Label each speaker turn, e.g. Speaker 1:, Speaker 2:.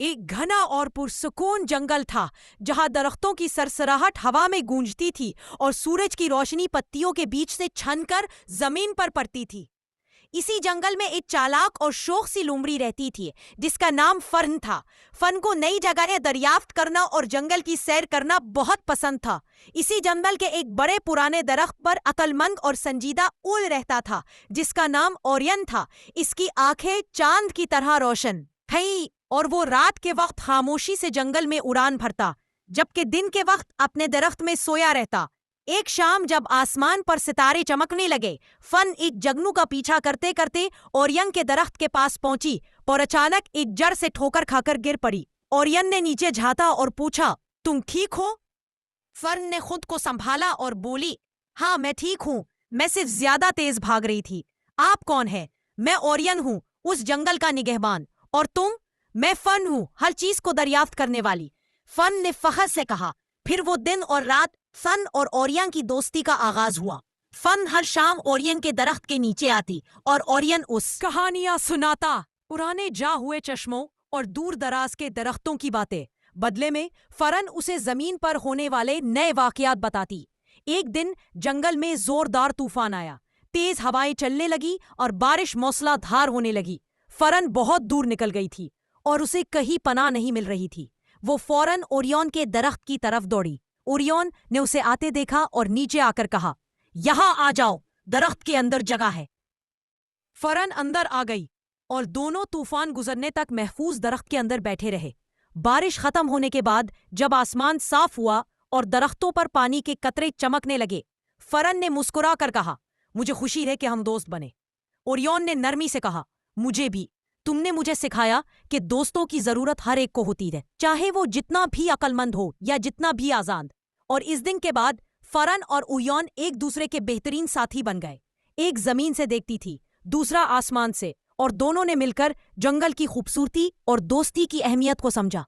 Speaker 1: ایک گھنا اور پرسکون جنگل تھا جہاں درختوں کی سرسراہٹ ہوا میں گونجتی تھی اور سورج کی روشنی پتیوں کے بیچ سے چھن کر زمین پر پڑتی تھی۔ اسی جنگل میں ایک چالاک اور شوخ سی لومڑی رہتی تھی جس کا نام فرن تھا۔ فرن کو نئی جگہیں دریافت کرنا اور جنگل کی سیر کرنا بہت پسند تھا۔ اسی جنگل کے ایک بڑے پرانے درخت پر عقل مند اور سنجیدہ اول رہتا تھا جس کا نام اورین تھا۔ اس کی آنکھیں چاند کی طرح روشن تھیں اور وہ رات کے وقت خاموشی سے جنگل میں اڑان بھرتا جبکہ دن کے وقت اپنے درخت میں سویا رہتا۔ ایک شام جب آسمان پر ستارے چمکنے لگے، فن ایک جگنو کا پیچھا کرتے کرتے اورین کے درخت کے پاس پہنچی اور اچانک ایک جڑ سے ٹھوکر کھا کر گر پڑی۔ اورین نے نیچے جھانکا اور پوچھا، تم ٹھیک ہو؟ فرن نے خود کو سنبھالا اور بولی، ہاں میں ٹھیک ہوں، میں صرف زیادہ تیز بھاگ رہی تھی۔ آپ کون ہیں؟ میں اورین ہوں، اس جنگل کا نگہبان۔ اور تم؟ میں فن ہوں، ہر چیز کو دریافت کرنے والی۔ فن نے فخر سے کہا۔ پھر وہ دن اور رات فن اور اورین کی دوستی کا آغاز ہوا۔ فن ہر شام اورین کے درخت کے نیچے آتی اور اورین اس کہانیاں سناتا، پرانے جا ہوئے چشموں اور دور دراز کے درختوں کی باتیں۔ بدلے میں فرن اسے زمین پر ہونے والے نئے واقعات بتاتی۔ ایک دن جنگل میں زوردار طوفان آیا، تیز ہوائیں چلنے لگی اور بارش موسلا دھار ہونے لگی۔ فرن بہت دور نکل گئی تھی اور اسے کہیں پناہ نہیں مل رہی تھی۔ وہ فوراً اوریون کے درخت کی طرف دوڑی۔ اوریون نے اسے آتے دیکھا اور نیچے آ کر کہا، یہاں آ جاؤ، درخت کے اندر جگہ ہے۔ فرن اندر آ گئی اور دونوں طوفان گزرنے تک محفوظ درخت کے اندر بیٹھے رہے۔ بارش ختم ہونے کے بعد جب آسمان صاف ہوا اور درختوں پر پانی کے قطرے چمکنے لگے، فرن نے مسکرا کر کہا، مجھے خوشی ہے کہ ہم دوست بنے۔ اوریون نے نرمی سے کہا، مجھے بھی۔ تم نے مجھے سکھایا کہ دوستوں کی ضرورت ہر ایک کو ہوتی ہے، چاہے وہ جتنا بھی عقل مند ہو یا جتنا بھی آزاد۔ اور اس دن کے بعد فرن اور اوریون ایک دوسرے کے بہترین ساتھی بن گئے۔ ایک زمین سے دیکھتی تھی، دوسرا آسمان سے، اور دونوں نے مل کر جنگل کی خوبصورتی اور دوستی کی اہمیت کو سمجھا۔